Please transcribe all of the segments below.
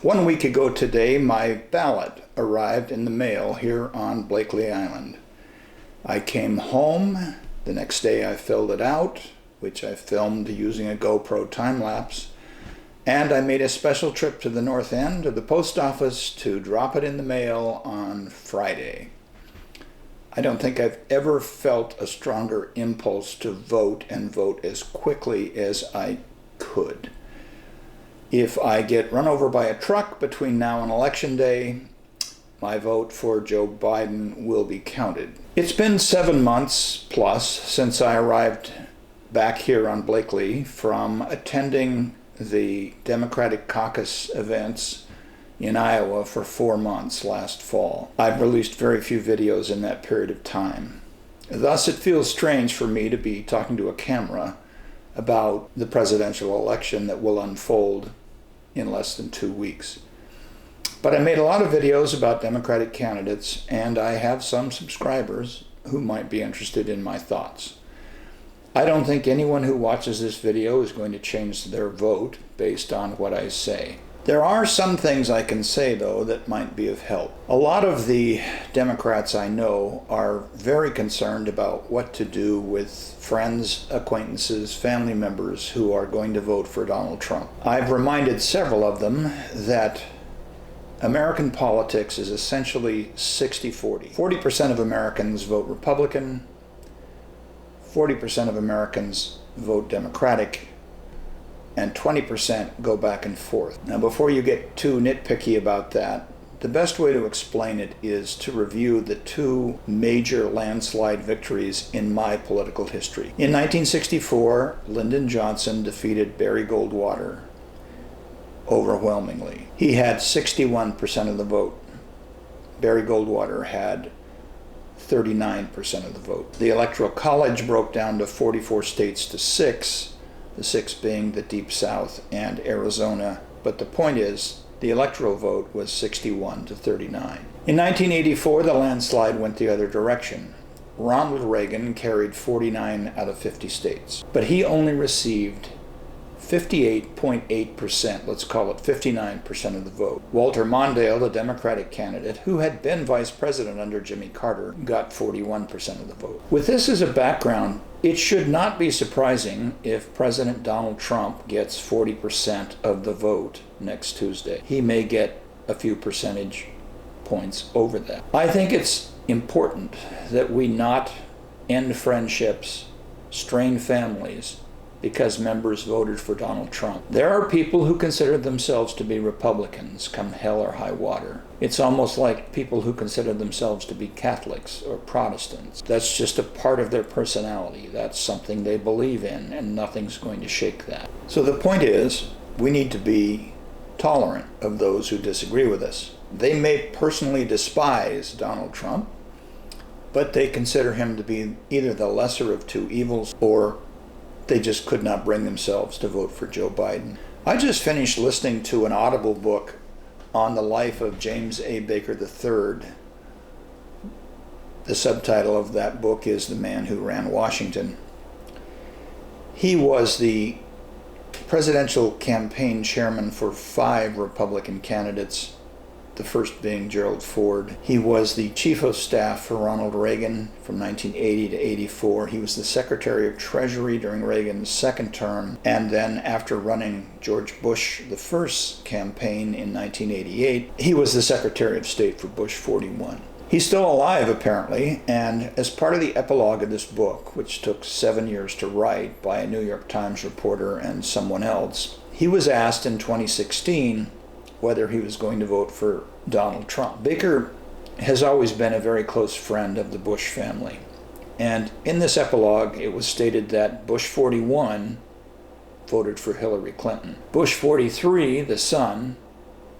1 week ago today, my ballot arrived in the mail here on Blakely Island. I came home. The next day I filled it out, which I filmed using a GoPro time-lapse, and I made a special trip to the north end of the post office to drop it in the mail on Friday. I don't think I've ever felt a stronger impulse to vote and vote as quickly as I could. If I get run over by a truck between now and Election Day, my vote for Joe Biden will be counted. It's been 7 months plus since I arrived back here on Blakely from attending the Democratic caucus events in Iowa for 4 months last fall. I've released very few videos in that period of time. Thus, it feels strange for me to be talking to a camera about the presidential election that will unfold in less than 2 weeks. But I made a lot of videos about Democratic candidates, and I have some subscribers who might be interested in my thoughts. I don't think anyone who watches this video is going to change their vote based on what I say. There are some things I can say, though, that might be of help. A lot of the Democrats I know are very concerned about what to do with friends, acquaintances, family members who are going to vote for Donald Trump. I've reminded several of them that American politics is essentially 60-40. 40% of Americans vote Republican, 40% of Americans vote Democratic, and 20% go back and forth. Now, before you get too nitpicky about that, the best way to explain it is to review the two major landslide victories in my political history. In 1964, Lyndon Johnson defeated Barry Goldwater overwhelmingly. He had 61% of the vote. Barry Goldwater had 39% of the vote. The Electoral College broke down to 44 states to 6, the 6 being the Deep South and Arizona. But the point is, the electoral vote was 61 to 39. In 1984, the landslide went the other direction. Ronald Reagan carried 49 out of 50 states, but he only received 58.8%, let's call it 59% of the vote. Walter Mondale, the Democratic candidate, who had been vice president under Jimmy Carter, got 41% of the vote. With this as a background, it should not be surprising if President Donald Trump gets 40% of the vote next Tuesday. He may get a few percentage points over that. I think it's important that we not end friendships, strain families, because members voted for Donald Trump. There are people who consider themselves to be Republicans, come hell or high water. It's almost like people who consider themselves to be Catholics or Protestants. That's just a part of their personality. That's something they believe in, and nothing's going to shake that. So the point is, we need to be tolerant of those who disagree with us. They may personally despise Donald Trump, but they consider him to be either the lesser of two evils, or they just could not bring themselves to vote for Joe Biden. I just finished listening to an Audible book on the life of James A. Baker III. The subtitle of that book is The Man Who Ran Washington. He was the presidential campaign chairman for 5 Republican candidates, the first being Gerald Ford. He was the chief of staff for Ronald Reagan from 1980 to 84. He was the Secretary of Treasury during Reagan's second term, and then after running George Bush the first campaign in 1988, he was the Secretary of State for Bush 41. He's still alive, apparently, and as part of the epilogue of this book, which took 7 years to write by a New York Times reporter and someone else, he was asked in 2016 whether he was going to vote for Donald Trump. Baker has always been a very close friend of the Bush family. And in this epilogue, it was stated that Bush 41 voted for Hillary Clinton. Bush 43, the son,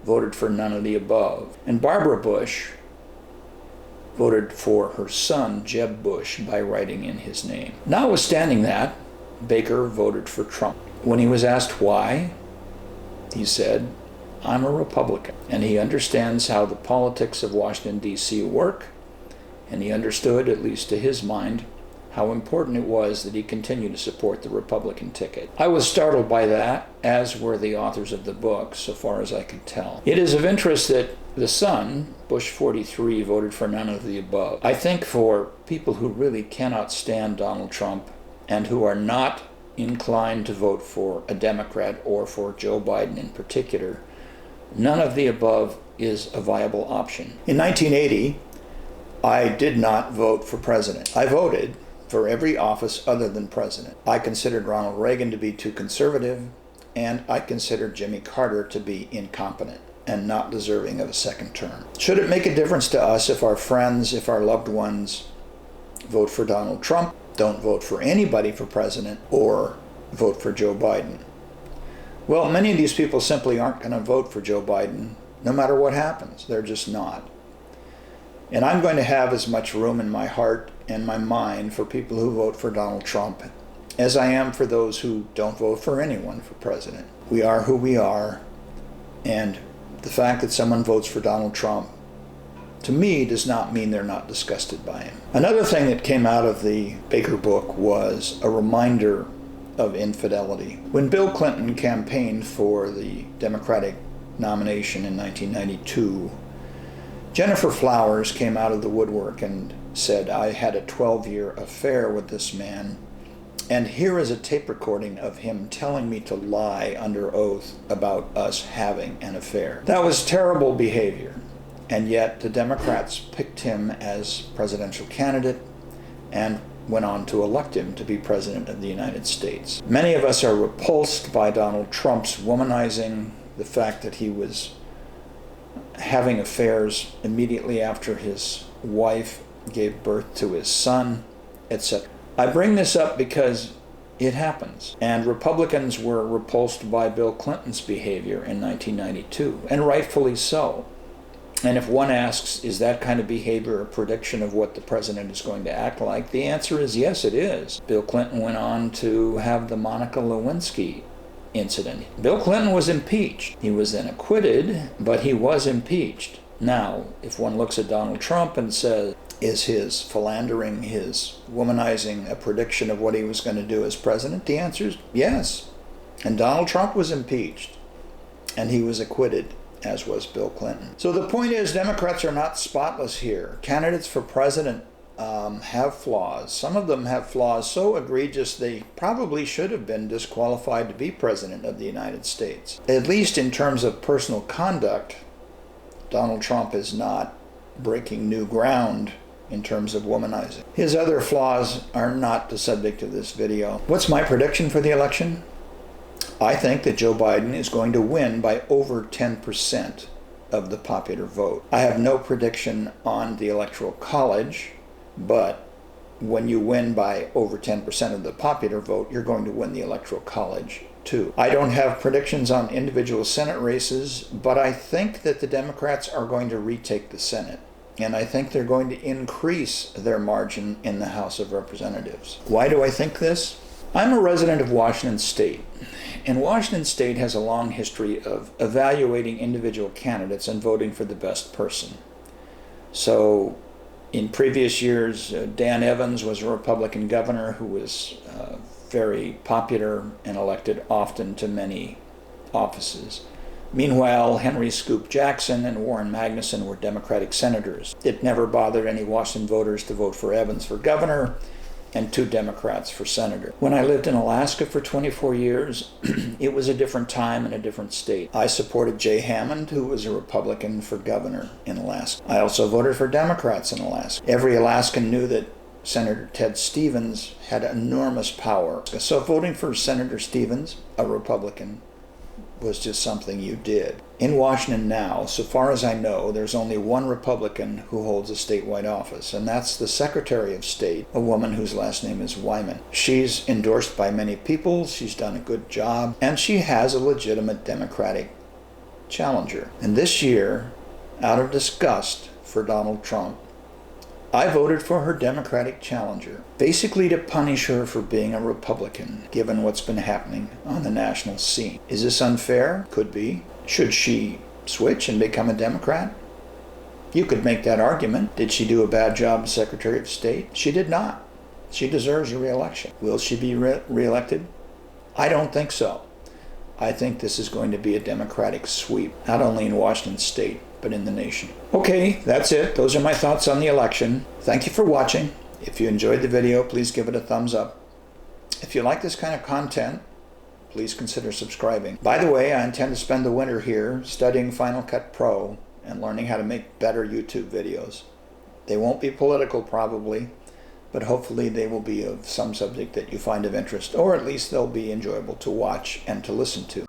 voted for none of the above. And Barbara Bush voted for her son, Jeb Bush, by writing in his name. Notwithstanding that, Baker voted for Trump. When he was asked why, he said, "I'm a Republican," and he understands how the politics of Washington, D.C. work, and he understood, at least to his mind, how important it was that he continue to support the Republican ticket. I was startled by that, as were the authors of the book, so far as I could tell. It is of interest that the son, Bush 43, voted for none of the above. I think for people who really cannot stand Donald Trump and who are not inclined to vote for a Democrat or for Joe Biden in particular, none of the above is a viable option. In 1980, I did not vote for president. I voted for every office other than president. I considered Ronald Reagan to be too conservative, and I considered Jimmy Carter to be incompetent and not deserving of a second term. Should it make a difference to us if our friends, if our loved ones vote for Donald Trump, don't vote for anybody for president, or vote for Joe Biden? Well, many of these people simply aren't going to vote for Joe Biden no matter what happens. They're just not. And I'm going to have as much room in my heart and my mind for people who vote for Donald Trump as I am for those who don't vote for anyone for president. We are who we are, and the fact that someone votes for Donald Trump, to me, does not mean they're not disgusted by him. Another thing that came out of the Baker book was a reminder of infidelity. When Bill Clinton campaigned for the Democratic nomination in 1992, Jennifer Flowers came out of the woodwork and said, "I had a 12-year affair with this man, and here is a tape recording of him telling me to lie under oath about us having an affair." That was terrible behavior, and yet the Democrats picked him as presidential candidate and went on to elect him to be president of the United States. Many of us are repulsed by Donald Trump's womanizing, the fact that he was having affairs immediately after his wife gave birth to his son, etc. I bring this up because it happens, and Republicans were repulsed by Bill Clinton's behavior in 1992, and rightfully so. And if one asks, is that kind of behavior a prediction of what the president is going to act like? The answer is yes, it is. Bill Clinton went on to have the Monica Lewinsky incident. Bill Clinton was impeached. He was then acquitted, but he was impeached. Now, if one looks at Donald Trump and says, is his philandering, his womanizing a prediction of what he was going to do as president? The answer is yes. And Donald Trump was impeached, and he was acquitted, as was Bill Clinton. So the point is, Democrats are not spotless here. Candidates for president have flaws. Some of them have flaws so egregious they probably should have been disqualified to be president of the United States. At least in terms of personal conduct, Donald Trump is not breaking new ground in terms of womanizing. His other flaws are not the subject of this video. What's my prediction for the election? I think that Joe Biden is going to win by over 10% of the popular vote. I have no prediction on the Electoral College, but when you win by over 10% of the popular vote, you're going to win the Electoral College too. I don't have predictions on individual Senate races, but I think that the Democrats are going to retake the Senate, and I think they're going to increase their margin in the House of Representatives. Why do I think this? I'm a resident of Washington State, and Washington State has a long history of evaluating individual candidates and voting for the best person. So in previous years, Dan Evans was a Republican governor who was very popular and elected often to many offices. Meanwhile, Henry Scoop Jackson and Warren Magnuson were Democratic senators. It never bothered any Washington voters to vote for Evans for governor and 2 Democrats for senator. When I lived in Alaska for 24 years, it was a different time and a different state. I supported Jay Hammond, who was a Republican, for governor in Alaska. I also voted for Democrats in Alaska. Every Alaskan knew that Senator Ted Stevens had enormous power. So voting for Senator Stevens, a Republican, was just something you did. In Washington now, so far as I know, there's only one Republican who holds a statewide office, and that's the Secretary of State, a woman whose last name is Wyman. She's endorsed by many people, she's done a good job, and she has a legitimate Democratic challenger. And this year, out of disgust for Donald Trump, I voted for her Democratic challenger, basically to punish her for being a Republican, given what's been happening on the national scene. Is this unfair? Could be. Should she switch and become a Democrat? You could make that argument. Did she do a bad job as Secretary of State? She did not. She deserves a re-election. Will she be re-elected? I don't think so. I think this is going to be a Democratic sweep, not only in Washington State, but in the nation. Okay, that's it. Those are my thoughts on the election. Thank you for watching. If you enjoyed the video, please give it a thumbs up. If you like this kind of content, please consider subscribing. By the way, I intend to spend the winter here studying Final Cut Pro and learning how to make better YouTube videos. They won't be political probably, but hopefully they will be of some subject that you find of interest, or at least they'll be enjoyable to watch and to listen to.